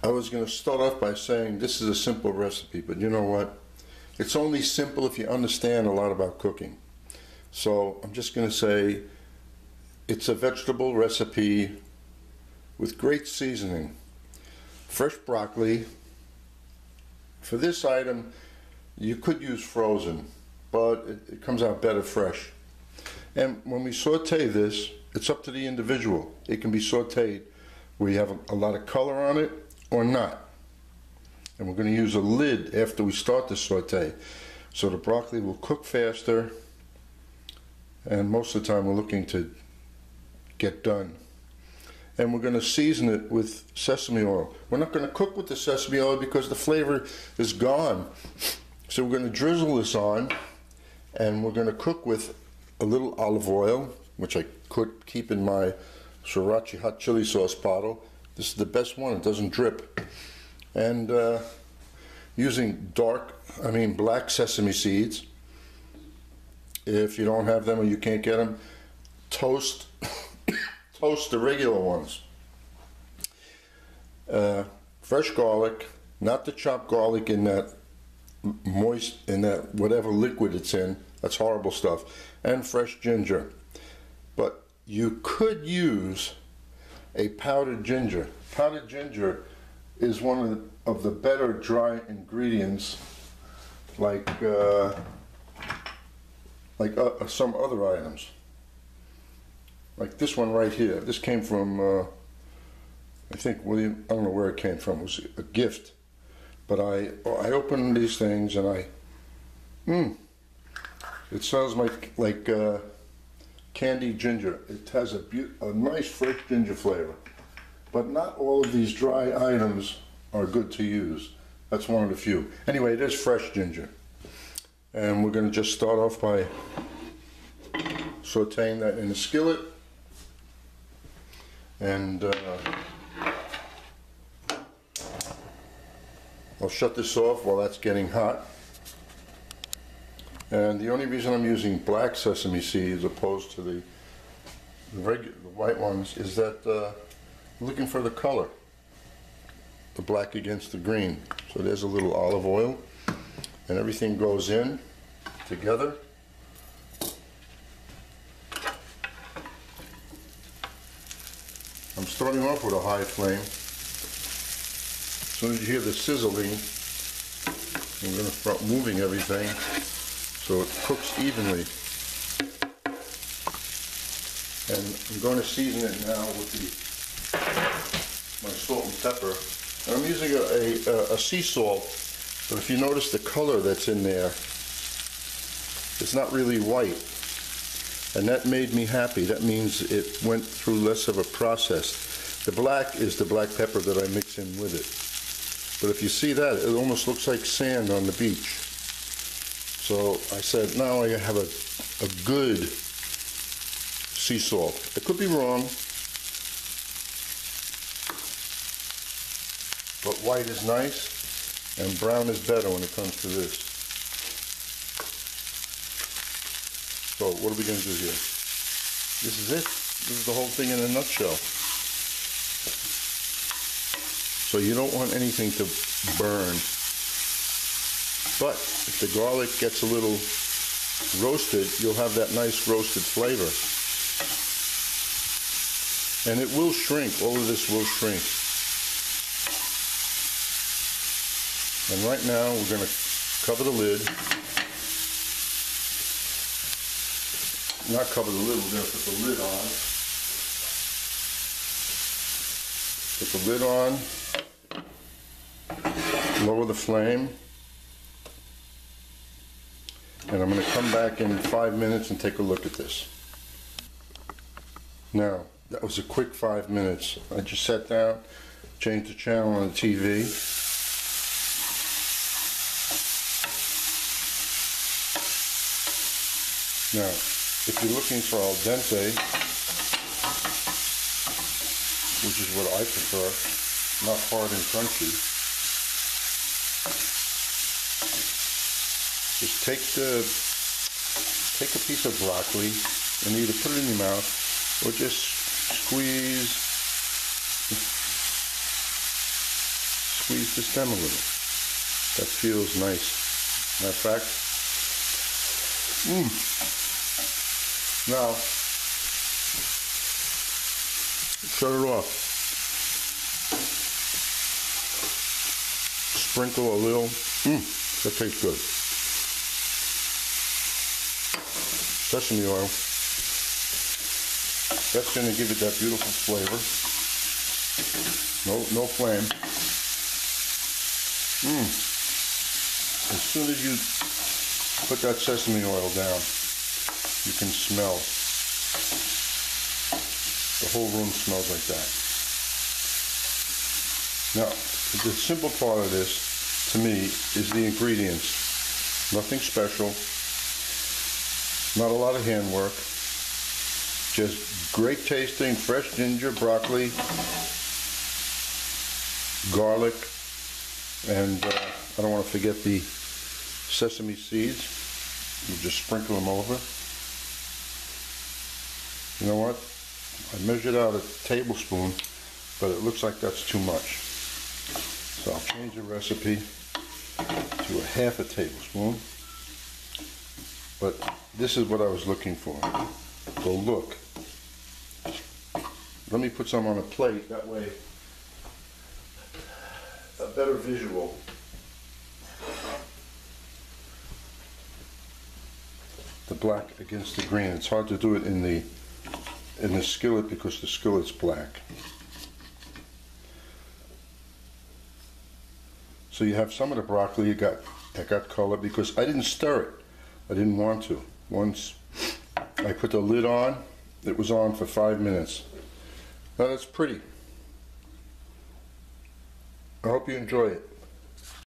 I was going to start off by saying this is a simple recipe, but you know what? It's only simple if you understand a lot about cooking. So I'm just going to say it's a vegetable recipe with great seasoning. Fresh broccoli. For this item, you could use frozen, but it comes out better fresh. And when we saute this, it's up to the individual. It can be sauteed where you have a lot of color on it or not. And we're going to use a lid after we start the saute. So the broccoli will cook faster, and most of the time we're looking to get done. And we're going to season it with sesame oil. We're not going to cook with the sesame oil because the flavor is gone. So we're going to drizzle this on, and we're going to cook with a little olive oil, which I could keep in my sriracha hot chili sauce bottle. This is the best one, it doesn't drip. And using black sesame seeds. If you don't have them or you can't get them, toast the regular ones. Fresh garlic, not the chopped garlic in that whatever liquid it's in. That's horrible stuff. And fresh ginger. But you could use a powdered ginger. Powdered ginger is one of the better dry ingredients, like some other items. Like this one right here. This came from, I think, William, I don't know where it came from. It was a gift. But I opened these things and it smells like candied ginger. It has a nice fresh ginger flavor. But not all of these dry items are good to use. That's one of the few. Anyway, there's fresh ginger. And we're going to just start off by sauteing that in a skillet. And I'll shut this off while that's getting hot. And the only reason I'm using black sesame seeds opposed to the white ones is that I'm looking for the color, the black against the green. So there's a little olive oil, and everything goes in together. I'm starting off with a high flame. As soon as you hear the sizzling, I'm going to start moving everything so it cooks evenly. And I'm going to season it now with my salt and pepper. And I'm using a sea salt, but if you notice the color that's in there, it's not really white. And that made me happy. That means it went through less of a process. The black is the black pepper that I mix in with it. But if you see that, it almost looks like sand on the beach. So I said, now I have a good sea salt. I could be wrong, but white is nice and brown is better when it comes to this. So what are we going to do here? This is it. This is the whole thing in a nutshell. So you don't want anything to burn. But if the garlic gets a little roasted, you'll have that nice roasted flavor. And it will shrink. All of this will shrink. And right now we're going to cover the lid. Not cover the lid, we're going to put the lid on. Put the lid on. Lower the flame. And I'm going to come back in 5 minutes and take a look at this. Now, that was a quick 5 minutes. I just sat down, changed the channel on the TV. Now, if you're looking for al dente, which is what I prefer, not hard and crunchy, just take a piece of broccoli and either put it in your mouth or just squeeze keep the stem a little. That feels nice. Matter of fact, now shut it off. Sprinkle a little. That tastes good. Sesame oil. That's going to give it that beautiful flavor. No flame. As soon as you put that sesame oil down, you can smell. The whole room smells like that. Now, the simple part of this, to me, is the ingredients. Nothing special. Not a lot of handwork. Just great tasting fresh ginger, broccoli, garlic, and I don't want to forget the sesame seeds. You just sprinkle them over. You know what? I measured out a tablespoon, but it looks like that's too much. So I'll change the recipe to a half a tablespoon. But this is what I was looking for. So look. Let me put some on a plate, that way a better visual. The black against the green. It's hard to do it in the skillet because the skillet's black. So you have some of the broccoli that got color because I didn't stir it. I didn't want to. Once I put the lid on, it was on for 5 minutes. Now that's pretty. I hope you enjoy it.